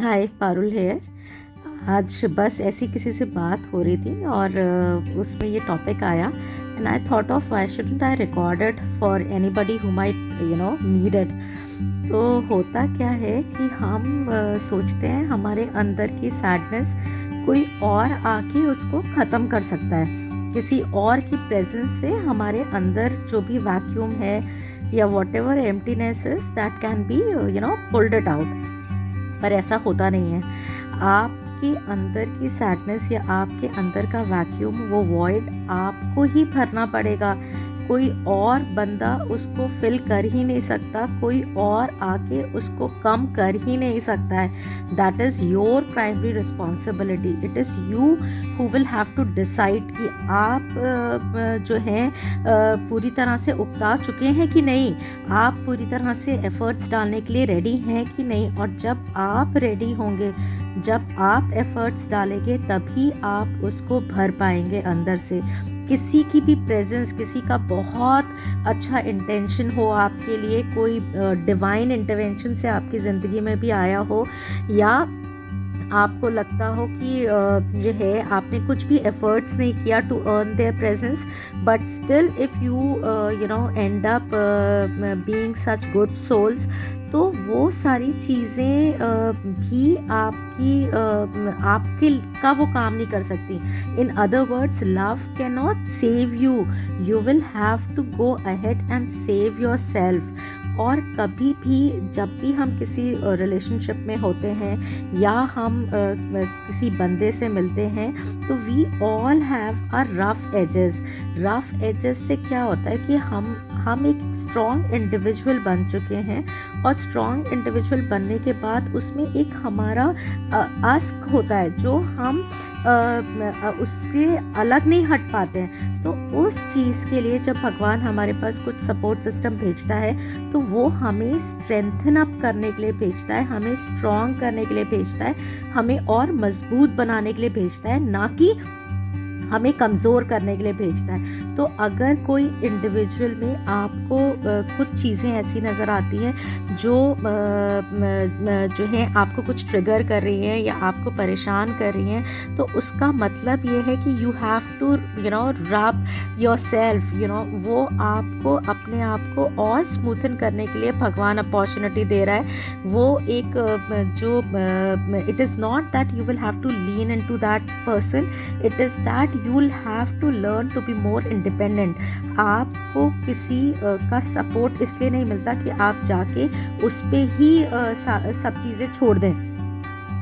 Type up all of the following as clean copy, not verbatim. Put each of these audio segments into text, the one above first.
हाय, पारुल है। आज बस ऐसी किसी से बात हो रही थी और उसमें ये टॉपिक आया and I thought of why shouldn't I record it for anybody who might need it. तो होता क्या है कि हम सोचते हैं हमारे अंदर की सैडनेस कोई और आके उसको ख़त्म कर सकता है। किसी और की प्रेजेंस से हमारे अंदर जो भी वैक्यूम है या what ever emptiness is that can be pulled it out. पर ऐसा होता नहीं है। आपके अंदर की सैडनेस या आपके अंदर का वैक्यूम, वो वॉइड आपको ही भरना पड़ेगा। कोई और बंदा उसको फिल कर ही नहीं सकता, कोई और आके उसको कम कर ही नहीं सकता है। That is your primary responsibility. It is you who will have to decide कि आप जो हैं पूरी तरह से उकता चुके हैं कि नहीं, आप पूरी तरह से एफ़र्ट्स डालने के लिए रेडी हैं कि नहीं। और जब आप रेडी होंगे, जब आप एफ़र्ट्स डालेंगे, तभी आप उसको भर पाएंगे अंदर से। किसी की भी प्रेजेंस, किसी का बहुत अच्छा इंटेंशन हो आपके लिए, कोई डिवाइन इंटरवेंशन से आपकी ज़िंदगी में भी आया हो, या आपको लगता हो कि जो है आपने कुछ भी एफर्ट्स नहीं किया to earn their presence, but still if you end up being such good souls, तो वो सारी चीज़ें भी आपके का वो काम नहीं कर सकती। In other words, love can not save you. You will have to go ahead and save yourself. और कभी भी जब भी हम किसी रिलेशनशिप में होते हैं या हम किसी बंदे से मिलते हैं, तो we all have a rough edges. Rough edges से क्या होता है कि हम एक स्ट्रॉन्ग इंडिविजुअल बन चुके हैं, और स्ट्रॉन्ग इंडिविजुअल बनने के बाद उसमें एक हमारा अस्क होता है जो हम उसके अलग नहीं हट पाते हैं। तो उस चीज़ के लिए जब भगवान हमारे पास कुछ सपोर्ट सिस्टम भेजता है, तो वो हमें स्ट्रेंथन अप करने के लिए भेजता है, हमें स्ट्रॉन्ग करने के लिए भेजता है, हमें और मजबूत बनाने के लिए भेजता है, ना कि हमें कमज़ोर करने के लिए भेजता है। तो अगर कोई इंडिविजुअल में आपको कुछ चीज़ें ऐसी नज़र आती हैं जो है आपको कुछ ट्रिगर कर रही हैं या आपको परेशान कर रही हैं, तो उसका मतलब ये है कि you have to rub yourself. वो आपको अपने आप को और स्मूथन करने के लिए भगवान अपॉर्चुनिटी दे रहा है। वो एक जो it is not that you will have to lean into that person, it is that you will have to learn to be more independent। आपको किसी का सपोर्ट इसलिए नहीं मिलता कि आप जाके उस पे ही सब चीज़ें छोड़ दें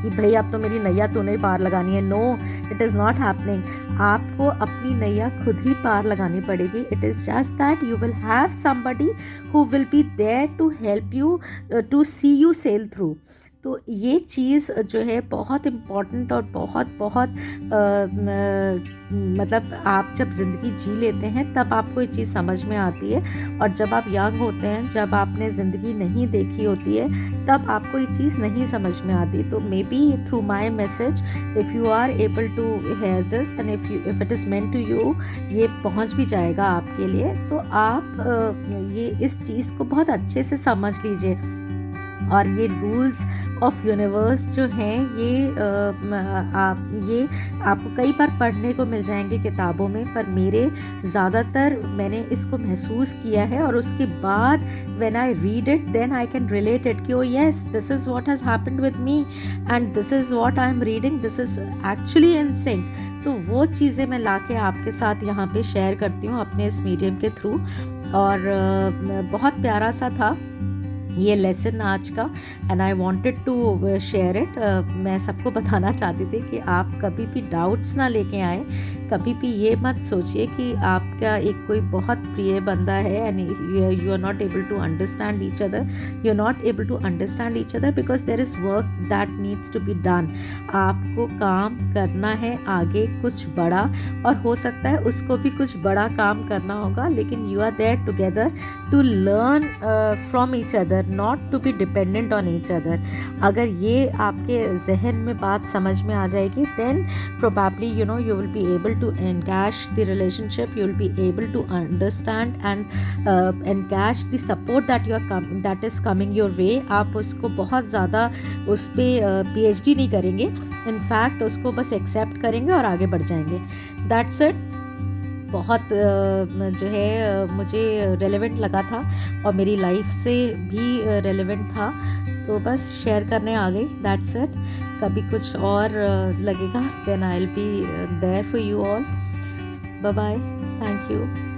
कि भाई अब तो मेरी नैया तूने ही पार लगानी है। No, it is not happening. आपको अपनी नैया खुद ही पार लगानी पड़ेगी। It is just that you will have somebody who will be there to help you to see you sail through. तो ये चीज़ जो है बहुत इम्पॉर्टेंट और बहुत बहुत मतलब आप जब ज़िंदगी जी लेते हैं तब आपको ये चीज़ समझ में आती है। और जब आप यंग होते हैं, जब आपने ज़िंदगी नहीं देखी होती है, तब आपको ये चीज़ नहीं समझ में आती। तो maybe through my message, if you are able to hear this and if it is meant to you, ये पहुंच भी जाएगा आपके लिए। तो आप ये इस चीज़ को बहुत अच्छे से समझ लीजिए। और ये रूल्स ऑफ यूनिवर्स जो हैं, ये आपको कई बार पढ़ने को मिल जाएंगे किताबों में, पर ज़्यादातर मैंने इसको महसूस किया है। और उसके बाद when I read it, then I can relate it कि oh yes, this is what has happened with me and this is what I am reading, this is actually in sync. तो वो चीज़ें मैं लाके आपके साथ यहाँ पे शेयर करती हूँ अपने इस मीडियम के थ्रू। और बहुत प्यारा सा था ये लेसन आज का, and I wanted to share it. मैं सबको बताना चाहती थी कि आप कभी भी डाउट्स ना लेके आए, कभी भी ये मत सोचिए कि आपका एक कोई बहुत प्रिय बंदा है and you are not able to understand each other. You are not able to understand each other because there is work that needs to be done. आपको काम करना है आगे कुछ बड़ा, और हो सकता है उसको भी कुछ बड़ा काम करना होगा, लेकिन you are there together to learn from each other. Not to be dependent on each other. अगर ये आपके जहन में बात समझ में आ जाएगी, then probably you will be able to encash the relationship, you will be able to understand and encash the support that is coming your way। आप उसको बहुत ज़्यादा उस पर PhD नहीं करेंगे, इनफैक्ट उसको बस एक्सेप्ट करेंगे और आगे बढ़ जाएंगे। That's it. बहुत जो है मुझे रेलेवेंट लगा था और मेरी लाइफ से भी रेलेवेंट था, तो बस शेयर करने आ गई। That's it. कभी कुछ और लगेगा then I will be there for you all. Bye bye, thank you.